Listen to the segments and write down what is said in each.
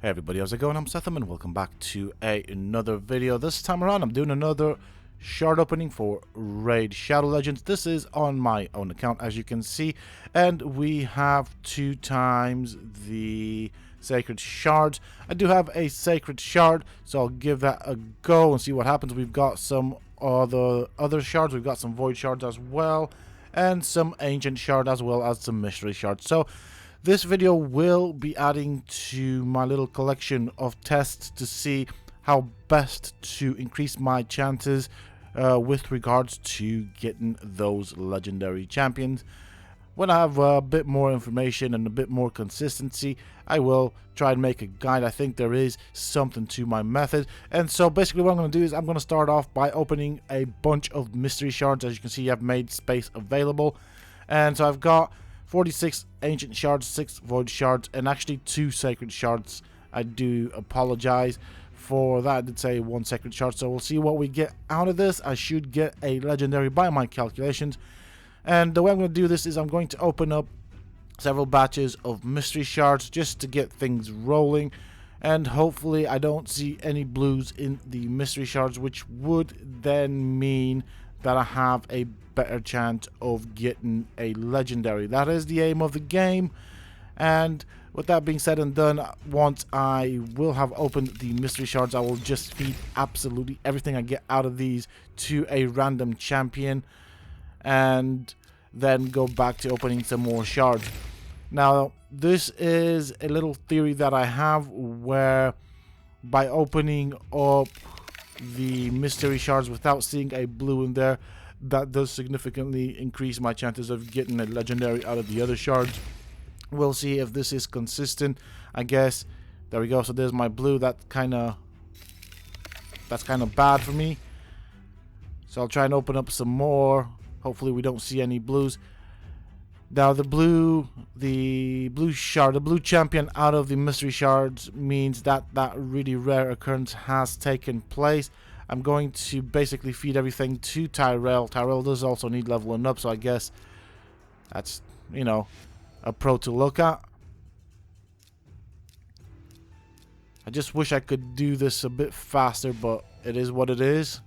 Hey everybody, how's it going? I'm Sethum and welcome back to another video. This time around I'm doing another shard opening for Raid Shadow Legends. This is on my own account, as you can see, and we have 2 times the sacred shards. I do have a sacred shard, so I'll give that a go and see what happens. We've got some other shards, we've got some void shards as well, and some ancient shard as well as some mystery shards. So this video will be adding to my little collection of tests to see how best to increase my chances with regards to getting those legendary champions. When I have a bit more information and a bit more consistency, I will try and make a guide. I think there is something to my method. And so basically what I'm going to do is I'm going to start off by opening a bunch of mystery shards. As you can see, I've made space available. And so I've got 46 ancient shards, 6 void shards, and actually 2 sacred shards. I do apologize for that. I did say 1 sacred shard, so we'll see what we get out of this. I should get a legendary by my calculations. And the way I'm going to do this is I'm going to open up several batches of mystery shards just to get things rolling. And hopefully I don't see any blues in the mystery shards, which would then mean that I have a better chance of getting a legendary. That is the aim of the game. And with that being said and done, once I will have opened the mystery shards, I will just feed absolutely everything I get out of these to a random champion and then go back to opening some more shards. Now this is a little theory that I have, where by opening up the mystery shards without seeing a blue in there, that does significantly increase my chances of getting a legendary out of the other shards. We'll see if this is consistent. I guess there we go. So there's my blue. That's kind of bad for me. So I'll try and open up some more. Hopefully we don't see any blues. Now the blue champion out of the mystery shards means that that really rare occurrence has taken place. I'm going to basically feed everything to Tyrell. Tyrell does also need leveling up, so I guess that's, you know, a pro to look at. I just wish I could do this a bit faster, but it is what it is.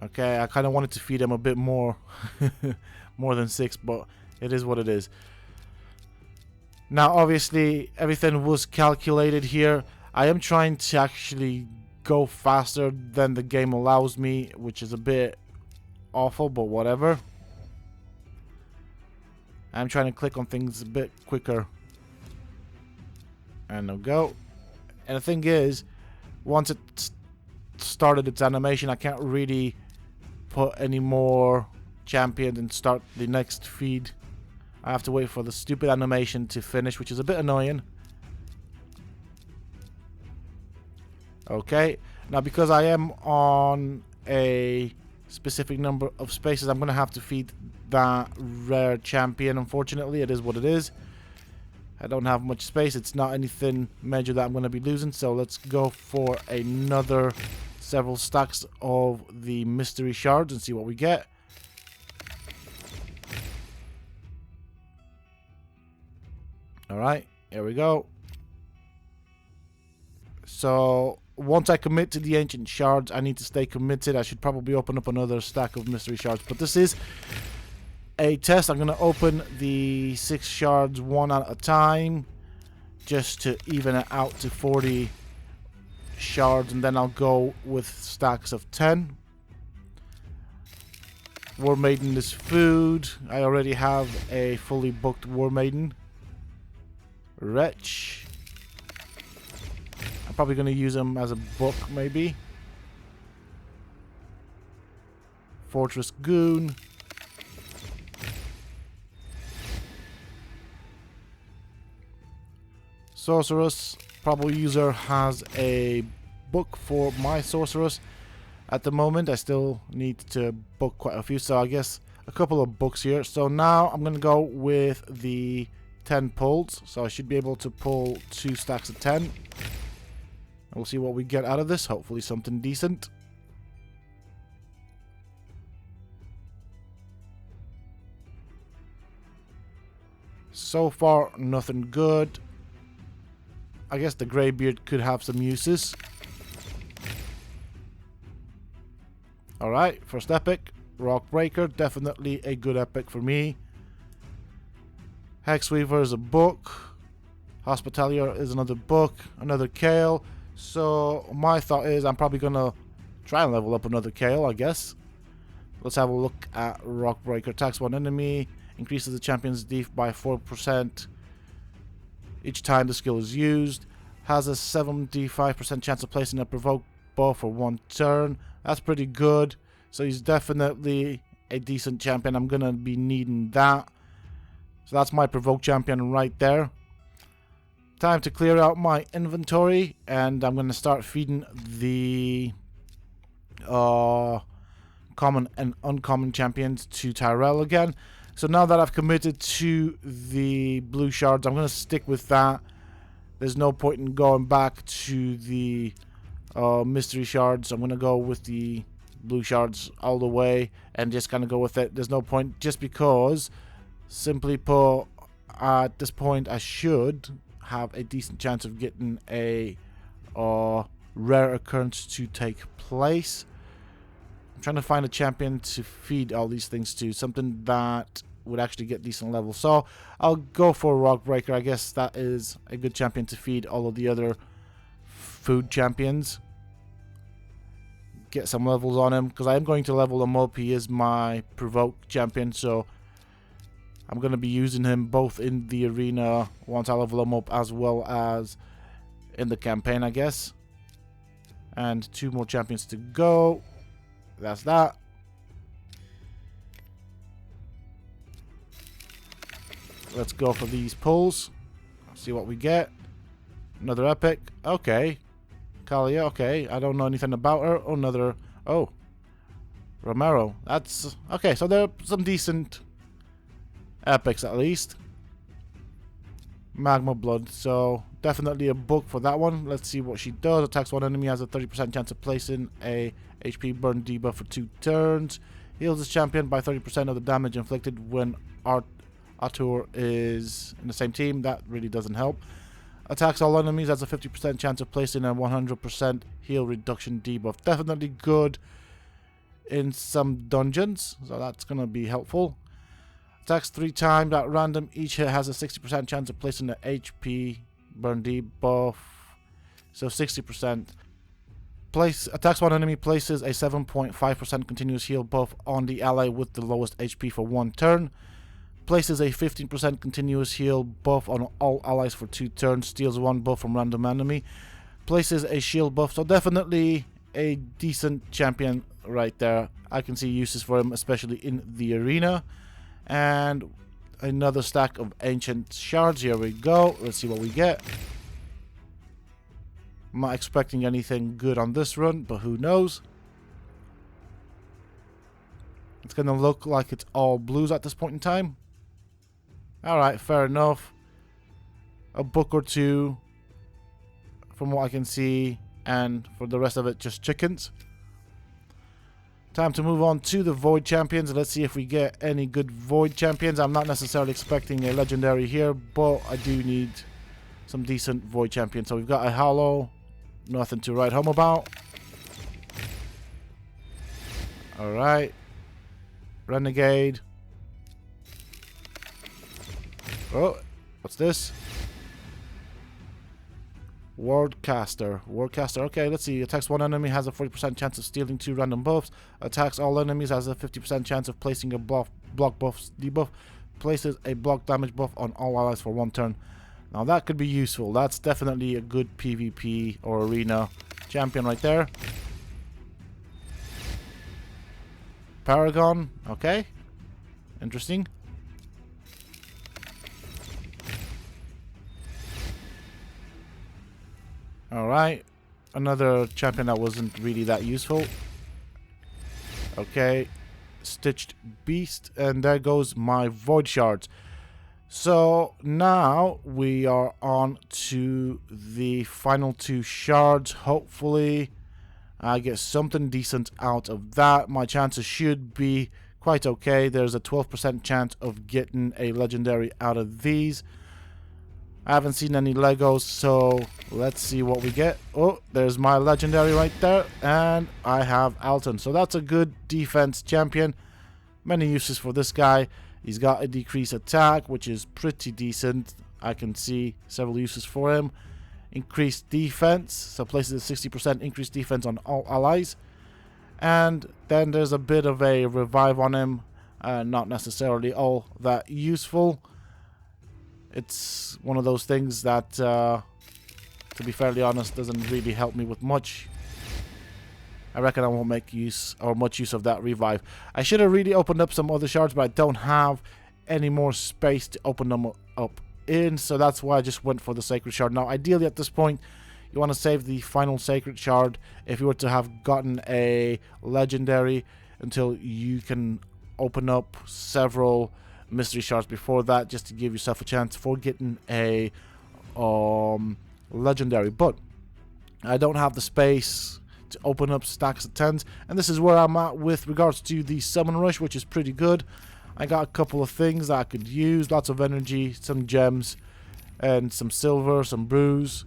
Okay, I kind of wanted to feed him a bit more, more than 6, but it is what it is. Now, obviously, everything was calculated here. I am trying to actually go faster than the game allows me, which is a bit awful, but whatever. I'm trying to click on things a bit quicker. And I'll go. And the thing is, once it started its animation, I can't really put any more champions and start the next feed. I have to wait for the stupid animation to finish, which is a bit annoying. Okay, now because I am on a specific number of spaces, I'm going to have to feed that rare champion. Unfortunately, it is what it is. I don't have much space. It's not anything major that I'm going to be losing, so let's go for another several stacks of the mystery shards and see what we get. Alright, here we go. So once I commit to the ancient shards, I need to stay committed. I should probably open up another stack of mystery shards, but this is a test. I'm going to open the 6 shards one at a time just to even it out to 40 shards, and then I'll go with stacks of 10. War Maiden is food. I already have a fully booked War Maiden. Wretch. I'm probably going to use him as a book, maybe. Fortress Goon. Sorceress. Probably user has a book for my sorceress. At the moment, I still need to book quite a few, so I guess a couple of books here. So now I'm going to go with the 10 pulls, so I should be able to pull 2 stacks of 10. We'll see what we get out of this. Hopefully something decent. So far, nothing good. I guess the Greybeard could have some uses. Alright, first epic. Rockbreaker, definitely a good epic for me. Hexweaver is a book. Hospitalier is another book. Another Kale. So my thought is I'm probably going to try and level up another Kale, I guess. Let's have a look at Rockbreaker. Attacks one enemy. Increases the champion's def by 4% each time the skill is used. Has a 75% chance of placing a provoke buff for 1 turn. That's pretty good. So he's definitely a decent champion. I'm going to be needing that. So that's my provoke champion right there. Time to clear out my inventory. And I'm going to start feeding the common and uncommon champions to Tyrell again. So now that I've committed to the blue shards, I'm going to stick with that. There's no point in going back to the mystery shards. I'm going to go with the blue shards all the way and just kind of go with it. There's no point, just because, simply put, at this point I should have a decent chance of getting a rare occurrence to take place. I'm trying to find a champion to feed all these things to, something that would actually get decent levels. So I'll go for Rockbreaker. I guess that is a good champion to feed all of the other food champions. Get some levels on him, because I am going to level him up. He is my provoke champion, so I'm going to be using him both in the arena once I level him up, as well as in the campaign, I guess. And 2 more champions to go. That's that. Let's go for these pulls. See what we get. Another epic. Okay. Kalia. Okay. I don't know anything about her. Oh, another. Oh. Romero. That's. Okay. So there are some decent epics at least. Magma Blood. So definitely a book for that one. Let's see what she does. Attacks one enemy. Has a 30% chance of placing a HP burn debuff for 2 turns. Heals his champion by 30% of the damage inflicted when Artur is in the same team. That really doesn't help. Attacks all enemies. Has a 50% chance of placing a 100% heal reduction debuff. Definitely good in some dungeons, so that's going to be helpful. Attacks 3 times at random. Each hit has a 60% chance of placing the HP burn debuff. So 60%. Attacks one enemy, places a 7.5% continuous heal buff on the ally with the lowest HP for 1 turn. Places a 15% continuous heal buff on all allies for 2 turns. Steals 1 buff from random enemy. Places a shield buff. So definitely a decent champion right there. I can see uses for him, especially in the arena. And another stack of ancient shards. Here we go. Let's see what we get. I'm not expecting anything good on this run, but who knows. It's going to look like it's all blues at this point in time. Alright, fair enough. A book or 2 from what I can see, and for the rest of it, just chickens. Time to move on to the Void Champions. Let's see if we get any good Void Champions. I'm not necessarily expecting a legendary here, but I do need some decent Void Champions. So we've got a Hollow. Nothing to write home about. Alright. Renegade. Oh, what's this? Wardcaster. Okay, let's see. Attacks one enemy, has a 40% chance of stealing 2 random buffs. Attacks all enemies, has a 50% chance of placing a block buff debuff. Places a block damage buff on all allies for 1 turn. Now that could be useful. That's definitely a good PvP or arena champion right there. Paragon. Okay. Interesting. Alright. Another champion that wasn't really that useful. Okay. Stitched Beast. And there goes my Void Shards. So now we are on to the final 2 shards. Hopefully I get something decent out of that. My chances should be quite okay. There's a 12% chance of getting a legendary out of these. I haven't seen any Legos, so let's see what we get. Oh, there's my legendary right there, and I have Alton. So that's a good defense champion. Many uses for this guy. He's got a decreased attack, which is pretty decent. I can see several uses for him. Increased defense, so places a 60% increased defense on all allies. And then there's a bit of a revive on him. Not necessarily all that useful. It's one of those things that, to be fairly honest, doesn't really help me with much. I reckon I won't make much use of that revive. I should have really opened up some other shards, but I don't have any more space to open them up in, so that's why I just went for the sacred shard. Now, ideally at this point, you want to save the final sacred shard if you were to have gotten a legendary until you can open up several mystery shards before that, just to give yourself a chance for getting a legendary. But I don't have the space to open up stacks of 10s, and this is where I'm at with regards to the summon rush, which is pretty good. I got a couple of things that I could use, lots of energy, some gems, and some silver, some brews.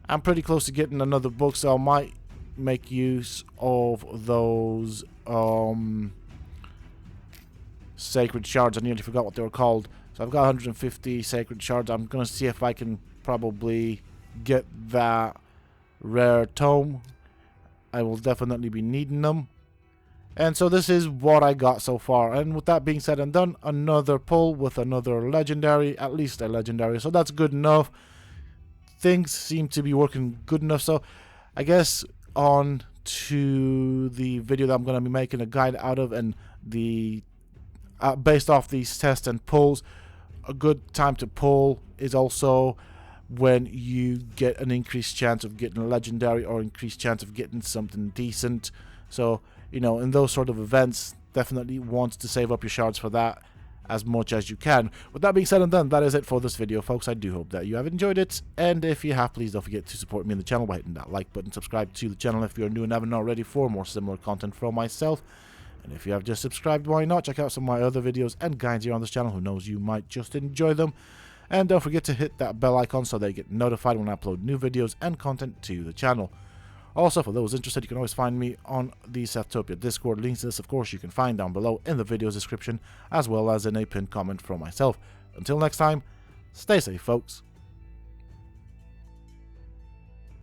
I'm pretty close to getting another book, so I might make use of those sacred shards. I nearly forgot what they were called. So I've got 150 sacred shards. I'm going to see if I can probably get that rare tome. I will definitely be needing them. And so this is what I got so far. And with that being said and done, another pull with another legendary, at least a legendary. So that's good enough. Things seem to be working good enough. So I guess on to the video that I'm going to be making a guide out of, and the based off these tests and pulls. A good time to pull is also when you get an increased chance of getting a legendary or increased chance of getting something decent. So, you know, in those sort of events, definitely want to save up your shards for that as much as you can. With that being said and done, that is it for this video, folks. I do hope that you have enjoyed it, and if you have, please don't forget to support me in the channel by hitting that like button. Subscribe to the channel if you're new and haven't already for more similar content from myself. And if you have just subscribed, why not check out some of my other videos and guides here on this channel. Who knows, you might just enjoy them. And don't forget to hit that bell icon so that you get notified when I upload new videos and content to the channel. Also, for those interested, you can always find me on the Sethtopia Discord. Links to this, of course, you can find down below in the video's description, as well as in a pinned comment from myself. Until next time, stay safe, folks.